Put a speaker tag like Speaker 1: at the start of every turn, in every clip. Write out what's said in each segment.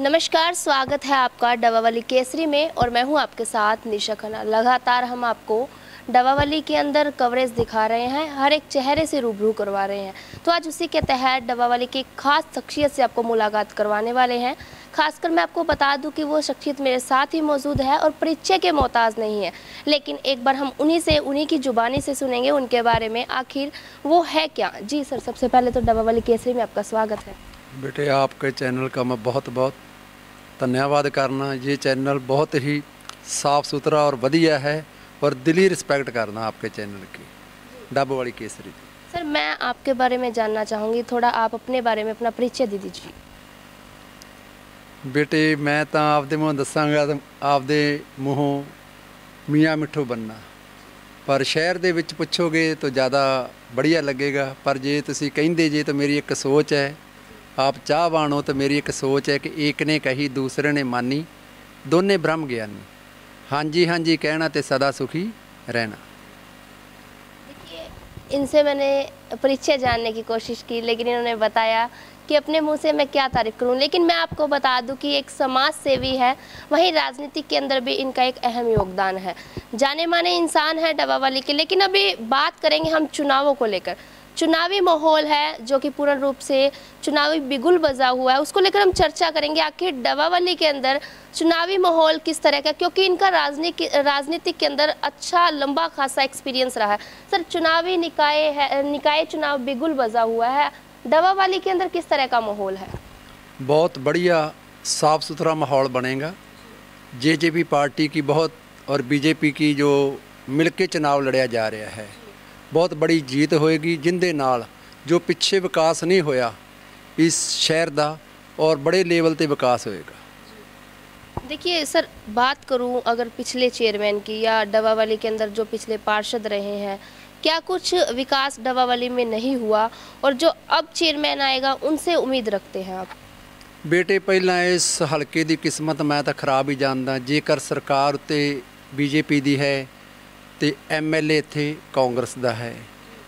Speaker 1: नमस्कार, स्वागत है आपका डवावाली केसरी में और मैं हूं आपके साथ निशा खन्ना। लगातार हम आपको डवावाली के अंदर कवरेज दिखा रहे हैं, हर एक चेहरे से रूबरू करवा रहे हैं। तो आज उसी के तहत डवावाली की खास शख्सियत से आपको मुलाकात करवाने वाले हैं। खासकर मैं आपको बता दूं कि वो शख्सियत मेरे साथ ही मौजूद है और परिचय के मोहताज नहीं है, लेकिन एक बार हम उन्हीं की जुबानी से सुनेंगे उनके बारे में, आखिर वो है क्या। जी सर, सबसे पहले तो डवावाली केसरी में आपका स्वागत है।
Speaker 2: बेटे, आपके चैनल का मैं बहुत बहुत धन्यवाद करना। ये चैनल बहुत ही साफ़ सुथरा और बढ़िया है और दिली रिस्पेक्ट करना आपके चैनल की, डवावाली केसरी।
Speaker 1: सर, मैं आपके बारे में जानना चाहूँगी, थोड़ा आप अपने बारे में अपना परिचय दे दीजिए।
Speaker 2: बेटे, मैं तो आपदे मूँहों दसांगा तो आपदे मूँहों मियाँ मिठू बनना, पर शहर दे विच पुछोगे तो ज़्यादा बढ़िया लगेगा। पर जे तुसी कहिंदे जे तो मेरी एक सोच है, आप चाहवान हो तो मेरी एक सोच है कि एक ने कही दूसरे ने मानी, दोने ब्रह्म ज्ञानी। हाँ जी हाँ जी कहना ते सदा सुखी रहना।
Speaker 1: देखिए, इनसे मैंने परिचय जानने की कोशिश की, लेकिन इन्होंने बताया कि अपने मुंह से मैं क्या तारीफ करूं। लेकिन मैं आपको बता दूं कि एक समाज सेवी है, वहीं राजनीति के अंदर भी इनका एक अहम योगदान है। जाने माने इंसान है डवावाली के। लेकिन अभी बात करेंगे हम चुनावों को लेकर। चुनावी माहौल है जो कि पूर्ण रूप से चुनावी बिगुल बजा हुआ है, उसको लेकर हम चर्चा करेंगे। आखिर डवावाली के अंदर चुनावी माहौल किस तरह का, क्योंकि इनका राजनीति के अंदर अच्छा लंबा खासा एक्सपीरियंस रहा है। सर, चुनावी निकाय चुनाव बिगुल बजा हुआ है, डवावाली के अंदर किस तरह का माहौल है?
Speaker 2: बहुत बढ़िया साफ़ सुथरा माहौल बनेगा। जेजेपी पार्टी की बहुत और बीजेपी की जो मिलके चुनाव लड़िया जा रहा है, बहुत बड़ी जीत होएगी, जिंदे नाल जो पिछे विकास नहीं होया इस शहर का और बड़े लेवल पे विकास होएगा।
Speaker 1: देखिए सर, बात करूं अगर पिछले चेयरमैन की या डवावाली के अंदर जो पिछले पार्षद रहे हैं, क्या कुछ विकास डवावाली में नहीं हुआ और जो अब चेयरमैन आएगा उनसे उम्मीद रखते हैं आप?
Speaker 2: बेटे, पहला इस हल्के की किस्मत मैं तो खराब ही जानदा। जेकर सरकार उत्ते बीजेपी दी है तो MLA इत्थे कांग्रेस का है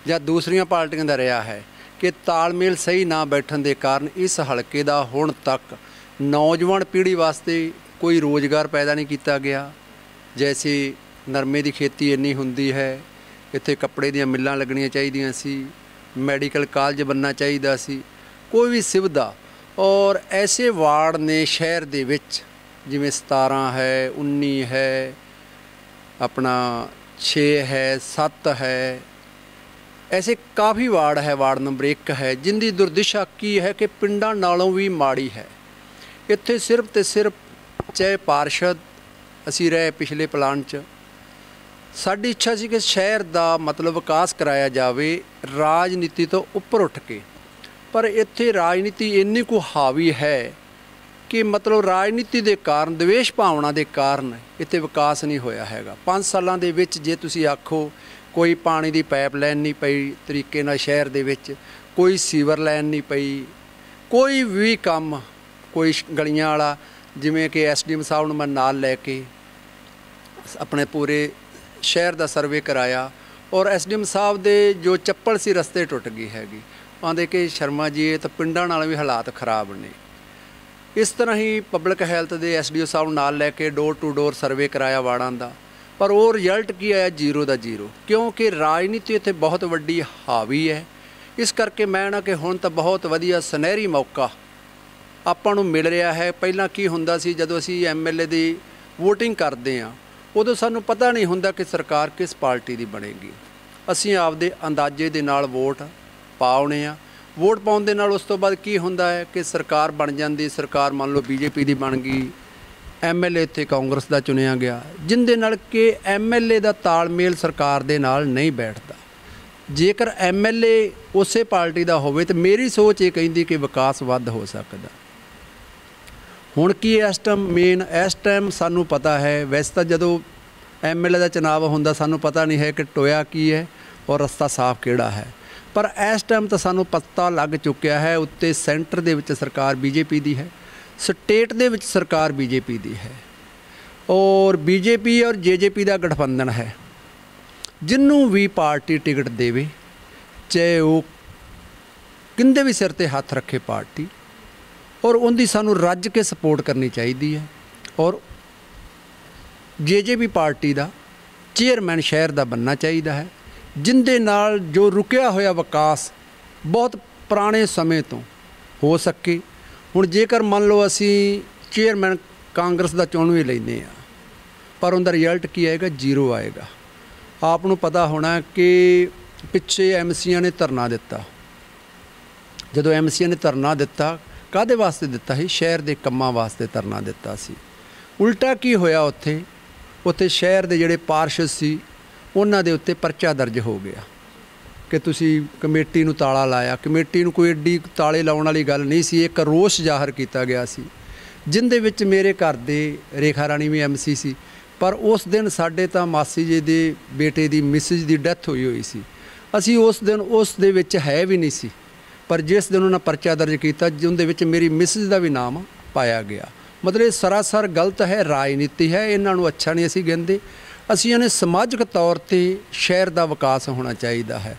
Speaker 2: या दूसरिया पार्टियां का रहा है कि तालमेल सही ना बैठन के कारण इस हल्के का हुण तक नौजवान पीढ़ी वास्ते कोई रोज़गार पैदा नहीं किया गया। जैसे नरमे की खेती इन्नी हुंदी है, इत्थे कपड़े दी मिल्लां लगनियां चाहिदियां सी, मैडिकल कॉलेज बनना चाहिदा सी, कोई भी सुविधा। और ऐसे वार्ड ने शहर दे विच जिवें 17 है, 19 है, अपना 6 है, 7 है, ऐसे काफ़ी वार्ड है। वार्ड नंबर 1 है, जिंदी दुर्दिशा की है कि पिंडां नालों भी माड़ी है। इत्थे सिर्फ तो सिर्फ चाहे पार्षद असी रहे पिछले प्लान च, साडी इच्छा सी कि शहर का मतलब विकास कराया जाए राजनीति तो उपर उठ के। पर इत्थे राजनीति इन्नी को हावी है कि मतलब राजनीति के कारण, द्वेष भावना के कारण इत्थे विकास नहीं होया हैगा। 5 सालों के विच जे तुसी आखो कोई पानी की पाइप लाइन नहीं पई तरीके नाल शहर दे विच, कोई सीवर लाइन नहीं पई, कोई भी काम, कोई गलियां वाला जिवें कि SDM साहब नूं मैं नाल लैके अपने पूरे शहर का सर्वे कराया और SDM साहब दे जो चप्पल सी रस्ते टुट गई हैगी। आंदे कि शर्मा जी ये तो पिंडां नाल भी हालात खराब ने। इस तरह ही पब्लिक हैल्थ के SDO साहब नाल लैके डोर टू डोर सर्वे कराया वार्डां दा, पर वो रिजल्ट की आया 0 का 0, क्योंकि राजनीति इत्थे बहुत वड्डी हावी है। इस करके मैं ना कि हुण तां बहुत वधिया सुनहरी मौका आपां नूं मिल रहा है। पहलां की हुंदा सी, जदों असीं MLA दी वोटिंग करदे आ उदों सानूं पता नहीं हुंदा कि सरकार किस पार्टी दी बनेगी। असीं आपदे अंदाजे दे नाल वोट पाउने आ। वोट पाउण दे नाल उस तो बाद की हुंदा है कि सरकार बन जाती। सरकार मान लो BJP दी बन गई, MLA इत्थे कांग्रेस का चुनिया गया, जिंदे नाल कि MLA का तालमेल सरकार दे नाल नहीं बैठता। जेकर MLA उसे पार्टी का होवे तो मेरी सोच ये कहिंदी कि विकास वध हो सकदा। हुण की इस टाइम सानू पता है, वैसे तो जदों MLA का चुनाव हुंदा सानू पता नहीं है कि टोया की है और रस्ता साफ किहड़ा है। पर इस टाइम तो सानू पता लग चुकिया है, उत्ते सेंटर दे विच सरकार BJP दी है, स्टेट दे विच सरकार BJP दी है और BJP और JJP का गठबंधन है। जिन्हों भी पार्टी टिकट देवे, चाहे वो किंदे भी सिर ते हथ रखे पार्टी, ਔਰ ਉਹਦੀ ਸਾਨੂੰ ਰੱਜ ਕੇ ਸਪੋਰਟ ਕਰਨੀ ਚਾਹੀਦੀ ਹੈ। ਔਰ ਜੇਜੇਪੀ ਪਾਰਟੀ ਦਾ ਚੇਅਰਮੈਨ ਸ਼ਹਿਰ ਦਾ ਬਣਨਾ ਚਾਹੀਦਾ ਹੈ, ਜਿੰਦੇ ਨਾਲ ਜੋ ਰੁਕਿਆ ਹੋਇਆ ਵਿਕਾਸ ਬਹੁਤ ਪੁਰਾਣੇ ਸਮੇਂ ਤੋਂ ਹੋ ਸਕੇ। ਹੁਣ ਜੇਕਰ ਮੰਨ ਲਓ ਅਸੀਂ ਚੇਅਰਮੈਨ ਕਾਂਗਰਸ ਦਾ ਚੁਣ ਵੀ ਲੈਂਦੇ ਹਾਂ, ਪਰ ਉਹਦਾ ਰਿਜ਼ਲਟ ਕੀ ਆਏਗਾ? 0 ਆਏਗਾ। ਆਪ ਨੂੰ ਪਤਾ ਹੋਣਾ ਕਿ ਪਿੱਛੇ ਐਮਸੀਆਂ ਨੇ ਧਰਨਾ ਦਿੱਤਾ। ਜਦੋਂ ਐਮਸੀਆਂ ਨੇ ਧਰਨਾ ਦਿੱਤਾ, ਕਾਹਦੇ ਵਾਸਤੇ ਦਿੱਤਾ ਸੀ? ਸ਼ਹਿਰ ਦੇ ਕੰਮਾਂ ਵਾਸਤੇ ਧਰਨਾ ਦਿੱਤਾ ਸੀ। ਉਲਟਾ ਕੀ ਹੋਇਆ? ਉੱਥੇ ਸ਼ਹਿਰ ਦੇ ਜਿਹੜੇ ਪਾਰਸ਼ਦ ਸੀ ਉਹਨਾਂ ਦੇ ਉੱਤੇ ਪਰਚਾ ਦਰਜ ਹੋ ਗਿਆ ਕਿ ਤੁਸੀਂ ਕਮੇਟੀ ਨੂੰ ਤਾਲਾ ਲਾਇਆ। ਕਮੇਟੀ ਨੂੰ ਕੋਈ ਐਡੀ ਤਾਲੇ ਲਾਉਣ ਵਾਲੀ ਗੱਲ ਨਹੀਂ ਸੀ। ਇੱਕ ਰੋਸ ਜ਼ਾਹਰ ਕੀਤਾ ਗਿਆ ਸੀ, ਜਿੰਦੇ ਵਿੱਚ ਮੇਰੇ ਘਰ ਦੇ ਰੇਖਾ ਰਾਣੀ ਵੀ ਐਮਸੀ ਸੀ। ਪਰ ਉਸ ਦਿਨ ਸਾਡੇ ਤਾਂ ਮਾਸੀ ਜੀ ਦੇ ਬੇਟੇ ਦੀ ਮਿਸਿਜ ਦੀ ਡੈਥ ਹੋਈ ਸੀ। ਅਸੀਂ ਉਸ ਦਿਨ ਉਸ ਦੇ ਵਿੱਚ ਹੈ ਵੀ ਨਹੀਂ ਸੀ। ਪਰ ਜਿਸ ਦਿਨ ਉਹਨਾਂ ਪਰਚਾ ਦਰਜ ਕੀਤਾ, ਜਿਹਦੇ ਵਿੱਚ ਮੇਰੀ ਮਿਸਿਜ ਦਾ ਵੀ ਨਾਮ ਪਾਇਆ ਗਿਆ। ਮਤਲਬ ਇਹ ਸਰਾਸਰ ਗਲਤ ਹੈ, ਰਾਜਨੀਤੀ ਹੈ। ਇਹਨਾਂ ਨੂੰ ਅੱਛਾ ਨਹੀਂ ਅਸੀਂ ਕਹਿੰਦੇ। ਅਸੀਂ ਇਹਨੇ ਸਮਾਜਿਕ ਤੌਰ 'ਤੇ ਸ਼ਹਿਰ ਦਾ ਵਿਕਾਸ ਹੋਣਾ ਚਾਹੀਦਾ ਹੈ।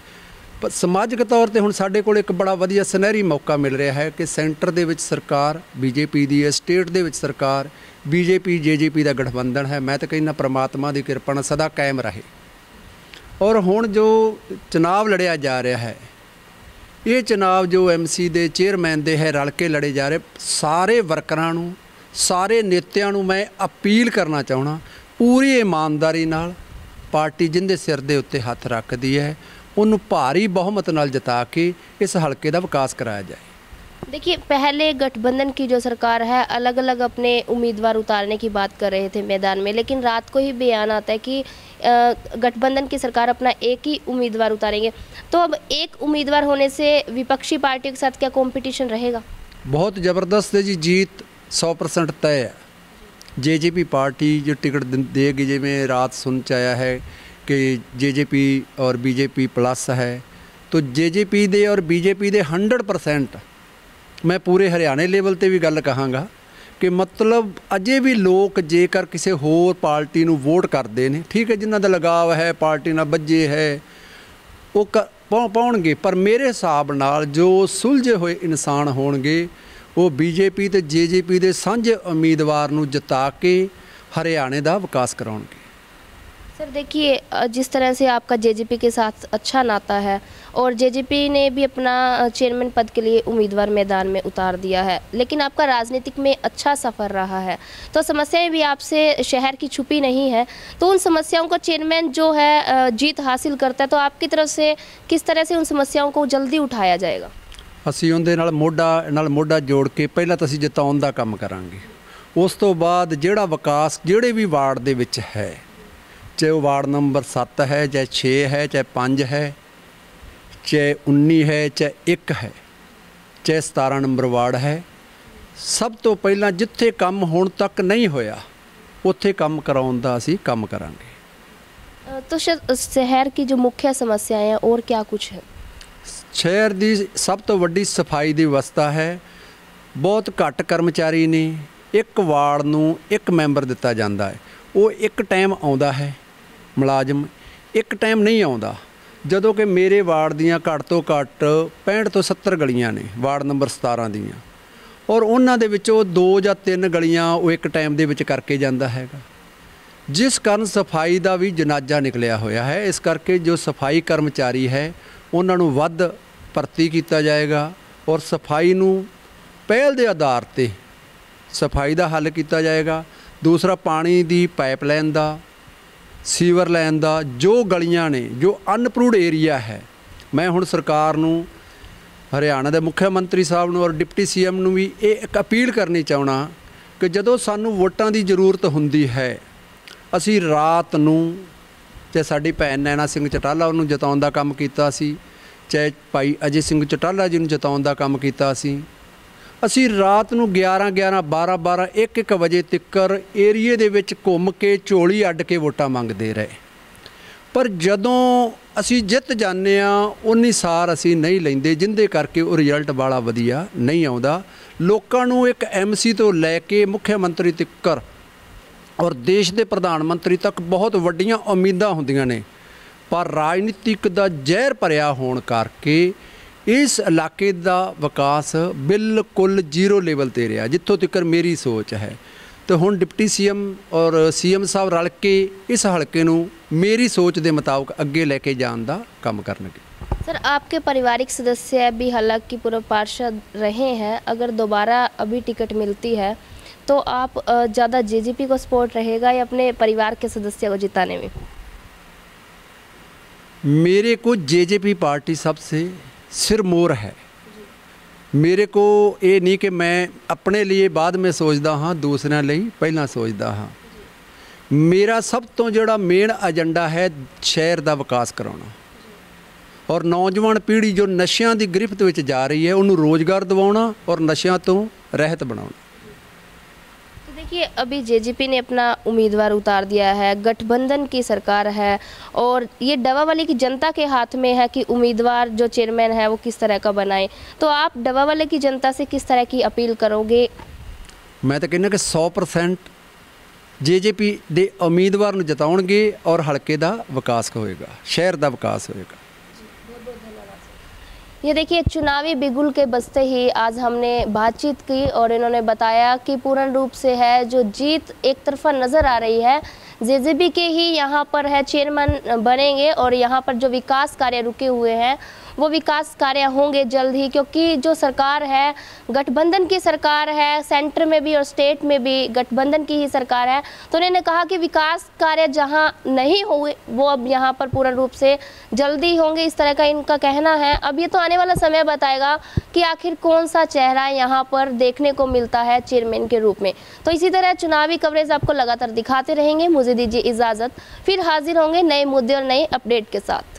Speaker 2: ਪਰ ਸਮਾਜਿਕ ਤੌਰ 'ਤੇ ਹੁਣ ਸਾਡੇ ਕੋਲ ਇੱਕ ਬੜਾ ਵਧੀਆ ਸੁਨਹਿਰੀ ਮੌਕਾ ਮਿਲ ਰਿਹਾ ਹੈ ਕਿ ਸੈਂਟਰ ਦੇ ਵਿੱਚ ਸਰਕਾਰ ਬੀਜੇਪੀ ਦੀ ਹੈ, ਸਟੇਟ ਦੇ ਵਿੱਚ ਸਰਕਾਰ ਬੀਜੇਪੀ ਜੇਜੇਪੀ ਦਾ ਗਠਬੰਧਨ ਹੈ। ਮੈਂ ਤਾਂ ਕਹਿੰਦਾ ਪ੍ਰਮਾਤਮਾ ਦੀ ਕਿਰਪਾ ਨਾਲ ਸਦਾ ਕਾਇਮ ਰਹੇ। ਔਰ ਹੁਣ ਜੋ ਚੁਣਾਵ ਲੜਿਆ ਜਾ ਰਿਹਾ ਹੈ, ਇਹ ਚੁਣਾਵ ਜੋ ਐਮਸੀ ਦੇ ਚੇਅਰਮੈਨ ਦੇ ਹੈ ਰਲ ਕੇ ਲੜੇ ਜਾ ਰਹੇ। ਸਾਰੇ ਵਰਕਰਾਂ ਨੂੰ, ਸਾਰੇ ਨੇਤਿਆਂ ਨੂੰ ਮੈਂ ਅਪੀਲ ਕਰਨਾ ਚਾਹੁੰਦਾ, ਪੂਰੀ ਇਮਾਨਦਾਰੀ ਨਾਲ ਪਾਰਟੀ ਜਿਹਦੇ ਸਿਰ ਦੇ ਉੱਤੇ ਹੱਥ ਰੱਖਦੀ ਹੈ ਉਹਨੂੰ ਭਾਰੀ ਬਹੁਮਤ ਨਾਲ ਜਿਤਾ ਕੇ इस हल्के का विकास कराया जाए।
Speaker 1: देखिए, पहले गठबंधन की जो सरकार है अलग अलग अपने उम्मीदवार उतारने की बात कर रहे थे मैदान में, लेकिन रात को ही बयान आता है कि गठबंधन की सरकार अपना एक ही उम्मीदवार उतारेंगे। तो अब एक उम्मीदवार होने से विपक्षी पार्टियों के साथ क्या कंपटीशन रहेगा?
Speaker 2: बहुत ज़बरदस्त है जी, जीत 100% तय है। जेजेपी पार्टी जो टिकट देगी, जिमें रात सुन च आया है कि जेजेपी और बीजेपी प्लस है, तो जेजेपी दे और बीजेपी दे 100% मैं पूरे हरियाणे लेवल ते भी गल कहांगा कि मतलब अजे भी लोग जेकर किसी होर पार्टी नूं वोट करते हैं, ठीक है, जिन्हां दा लगाव है पार्टी नाल बज्जे है वो पाउणगे, पर मेरे हिसाब नाल जो सुलझे हुए इंसान होणगे वो बीजेपी ते जेजेपी दे सांझे उम्मीदवार नूं जिता के हरियाणे दा विकास कराउणगे।
Speaker 1: सर देखिए, जिस तरह से आपका जेजेपी के साथ अच्छा नाता है और जेजेपी ने भी अपना चेयरमैन पद के लिए उम्मीदवार मैदान में उतार दिया है, लेकिन आपका राजनीतिक में अच्छा सफ़र रहा है, तो समस्याएं भी आपसे शहर की छुपी नहीं है। तो उन समस्याओं को चेयरमैन जो है जीत हासिल करता है, तो आपकी तरफ से किस तरह से उन समस्याओं को जल्दी उठाया जाएगा?
Speaker 2: ਅਸੀਂ ਉਹਦੇ ਨਾਲ ਮੋਢਾ ਜੋੜ ਕੇ ਪਹਿਲਾਂ ਤਾਂ ਅਸੀਂ ਜਿਤਾਉਣ ਦਾ ਕੰਮ ਕਰਾਂਗੇ। ਉਸ ਤੋਂ ਬਾਅਦ ਜਿਹੜਾ ਵਿਕਾਸ ਜਿਹੜੇ ਵੀ ਵਾਰਡ ਦੇ ਵਿੱਚ ਹੈ, ਚਾਹੇ ਉਹ ਵਾਰਡ ਨੰਬਰ 7 ਹੈ, ਚਾਹੇ 6 ਹੈ, ਚਾਹੇ 5 ਹੈ, ਚਾਹੇ 19 ਹੈ, ਚਾਹੇ 1 ਹੈ, ਚਾਹੇ 17 ਨੰਬਰ ਵਾਰਡ ਹੈ, ਸਭ ਤੋਂ ਪਹਿਲਾਂ ਜਿੱਥੇ ਕੰਮ ਹੁਣ ਤੱਕ ਨਹੀਂ ਹੋਇਆ ਉੱਥੇ ਕੰਮ ਕਰਾਉਣ ਦਾ ਅਸੀਂ ਕੰਮ ਕਰਾਂਗੇ।
Speaker 1: तो शहर की जो मुख्य समस्याएं हैं और क्या कुछ है?
Speaker 2: शहर की सब तो वड्डी सफाई की व्यवस्था है। बहुत घट कर्मचारी ने, एक वार्ड नूं एक मैंबर दिता जाता है, वो एक टाइम आउंदा है मुलाजम, एक टाइम नहीं आउंदा। जदों कि मेरे वार्ड दियाँ घट तो घट 65 तो 70 गलियां ने वार्ड नंबर 17 दियाँ, और उन्हां दे विचों 2 ਜਾਂ 3 गलियां वो एक टाइम दे विच करके जांदा हैगा, जिस कारण सफाई का भी जनाजा निकलिया होया है। इस करके जो सफाई कर्मचारी है उन्हां नूं वध भर्ती किया जाएगा और सफाई नूं पहल के आधार पर सफाई का हल किया जाएगा। दूसरा, पानी की पाइपलाइन का, सीवर लाइन का, जो गलियां ने जो अनअप्रूवड एरिया है, मैं हुण सरकार नूं, हरियाणा के मुख्यमंत्री साहब नूं और डिप्टी CM नूं भी एक अपील करनी चाहना कि जदों सानूं वोटां की जरूरत हुंदी है, असी रात नूं, चाहे साडी भैन नैना सिंह चटाला उन्होंने जिताउण दा काम कीता सी, चाहे भाई अजय सिंह चटाला जी नूं जिताउण दा काम कीता सी, असी रात नूं 11-11, 12-12, 1-1 वजे तक एरिए दे विच घुम के झोली अड्ड के वोटां मंगदे रहे। पर जदों असी जित जाने उन्नी सार असी नहीं लैंदे, जिंदे करके वो रिजल्ट वाला वधिया नहीं आउंदा। लोकां नूं एक MC तो लैके मुख्यमंत्री तक और देश के प्रधानमंत्री तक बहुत वड्डियां उम्मीदां हुंदियां ने, पर राजनीतिक दा जहर भरिया होण करके ਇਸ ਇਲਾਕੇ ਦਾ ਵਿਕਾਸ ਬਿਲਕੁਲ ਜ਼ੀਰੋ ਲੈਵਲ ਤੇ ਰਿਹਾ, ਜਿੱਥੋਂ ਤੱਕ ਮੇਰੀ ਸੋਚ ਹੈ। ਤੇ ਹੁਣ ਡਿਪਟੀ ਸੀਐਮ ਔਰ ਸੀਐਮ ਸਾਹਿਬ ਰਲ ਕੇ ਇਸ ਹਲਕੇ ਨੂੰ मेरी सोच के मुताबिक अगे लेके जाने का काम करनगे।
Speaker 1: सर, आपके पारिवारिक सदस्य भी हालांकि पूर्व पार्षद रहे हैं, अगर दोबारा अभी टिकट मिलती है तो आप ज़्यादा जेजेपी को सपोर्ट रहेगा या अपने परिवार के सदस्य को जिताने में?
Speaker 2: मेरे को जेजेपी पार्टी सबसे सिरमौर है। मेरे को ये नहीं कि मैं अपने लिए बाद में सोचता हाँ, दूसरों लिए पहला सोचता हाँ। मेरा सब तो जोड़ा मेन एजेंडा है शहर का विकास कराना और नौजवान पीढ़ी जो नशियां की गिरफ्त में जा रही है उन्होंने रोज़गार दिवाना और नशियां तो रहत बनाना।
Speaker 1: तो देखिए, अभी जेजेपी ने अपना उम्मीदवार उतार दिया है, गठबंधन की सरकार है और ये डबावाली की जनता के हाथ में है कि उम्मीदवार जो चेयरमैन है वो किस तरह का बनाए। तो आप डबावाली की जनता से किस तरह की अपील करोगे?
Speaker 2: मैं तो कहना कि 100% जेजेपी ਦੇ उम्मीदवार ਨੂੰ ਜਿਤਾਉਣਗੇ और हल्के का विकास होएगा, शहर का विकास होएगा।
Speaker 1: ये देखिए, चुनावी बिगुल के बजते ही आज हमने बातचीत की और इन्होंने बताया कि पूर्ण रूप से है जो जीत एक तरफा नज़र आ रही है। जेजेपी के ही यहाँ पर है चेयरमैन बनेंगे और यहाँ पर जो विकास कार्य रुके हुए हैं वो विकास कार्य होंगे जल्द ही, क्योंकि जो सरकार है गठबंधन की सरकार है, सेंटर में भी और स्टेट में भी गठबंधन की ही सरकार है। तो उन्होंने कहा कि विकास कार्य जहां नहीं हुए वो अब यहां पर पूर्ण रूप से जल्दी होंगे, इस तरह का इनका कहना है। अब ये तो आने वाला समय बताएगा कि आखिर कौन सा चेहरा यहाँ पर देखने को मिलता है चेयरमैन के रूप में। तो इसी तरह चुनावी कवरेज आपको लगातार दिखाते रहेंगे। मुझे दीजिए इजाज़त, फिर हाजिर होंगे नए मुद्दे और नए अपडेट के साथ।